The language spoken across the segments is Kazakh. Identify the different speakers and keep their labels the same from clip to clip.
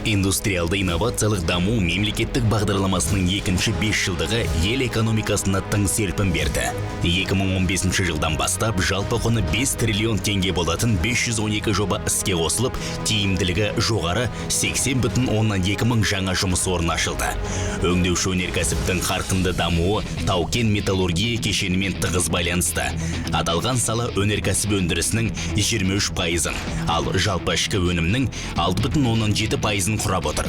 Speaker 1: Индустриалды инновациялық даму мемлекеттік бағдарламасының екінші 5 жылдығы ел экономикасына тың серпін берді. 2015 жылдан бастап жалпы құны 5 триллион теңге болатын 512 жоба іске қосылып, тиімділігі жоғары 80,2 мың жаңа жұмыс орны ашылды. Өңдеуші өнеркәсіптің қарқынды дамуы тау-кен металлургия кешенімен тығыз байланысты. Аталған сала өнеркәсіп өндірісінің 23%, ал жалпы ішкі өнімнің 6,7% құрап отыр.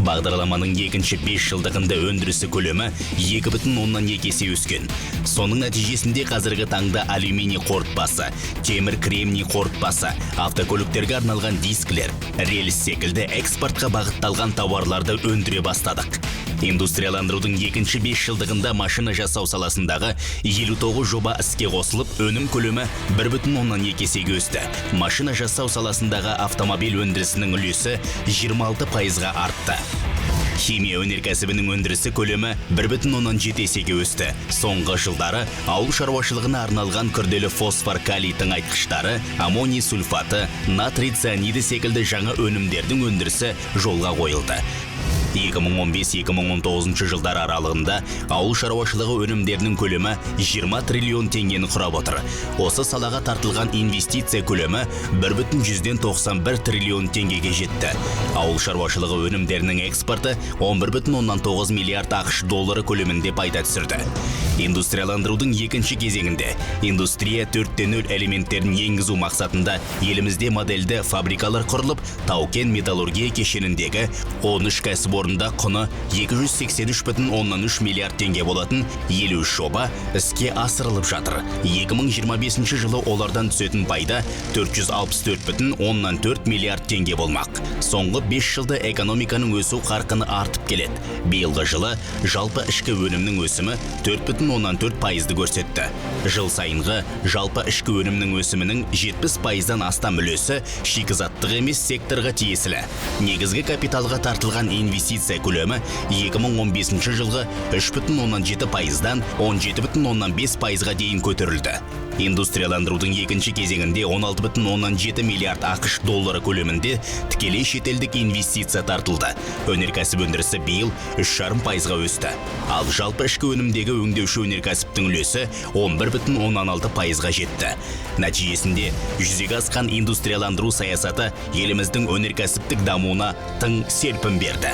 Speaker 1: Бағдарламаның екінші 5 жылдығында өндірісі көлемі 2,2 есе өскен. Соның нәтижесінде қазіргі таңда алюминий қорытпасы, темір кремний қорытпасы, автокөліктерге арналған дисклер, рельс секілді экспортқа бағытталған тауарларды өндіре бастадық. Индустрияландырудың екінші 5 жылдығында машина жасау саласындағы 59 жоба іске қосылып, өнім көлемі 1,2 есеге өсті. Машина жасау саласындағы автомобиль өндірісінің үлесі 26%-ға артты. Химия өнеркәсібінің өндірісі көлемі 1,7 есеге өсті. Соңғы жылдары ауыл шаруашылығына арналған күрделі фосфор калий тыңайтқыштары, аммоний сульфаты, натрий цианиді секілді жаңа өнімдердің өндірісі жолға қойылды. 2015-2019 жылдар аралығында ауыл шаруашылығы өнімдерінің көлемі 20 триллион теңгені құрап отыр. Осы салаға тартылған инвестиция көлемі 1,91 триллион теңгеге жетті. Ауыл шаруашылығы өнімдерінің экспорты 11,9 миллиард ақш доллары көлемінде пайда түсірді. Индустрияландырудың екінші кезеңінде индустрия 4.0 элементтерін енгізу мақсатында елімізде модельді фабрикалар құрылып, тау-кен металлургия кешеніндегі 13 кәсіпорында құны 283,3 миллиард теңге болатын 53 жоба іске асырылып жатыр. 2025 жылы олардан түсетін пайда 464,4 миллиард теңге болмақ. Соңғы 5 жылда экономиканың өсу қарқыны артып келеді. Биылғы жылы жалпы ішкі өнімнің өсімі 4,4%-ды көрсетті. Жыл сайынғы жалпы ішкі өнімнің өсімінің 70%-дан астам үлесі шикізаттық емес секторға тиесілі. Негізгі капиталға тартылған инвестиция көлемі 2015 жылғы 3,7%-дан 17,5%-ға дейін көтерілді. Индустрияландырудың екінші кезеңінде 16,7 миллиард ақш доллары көлемінде тікелей шетелдік инвестиция тартылды. Өнеркәсіп өндірісі биыл 3,5%-ға өсті. Ал жалпы ішкі өнімдегі өңдеуші өнеркәсіптің үлесі 11,6%-ға жетті. Нәтижесінде жүзеге асқан индустрияландыру саясаты еліміздің өнеркәсіптік дамуына тың серпін берді.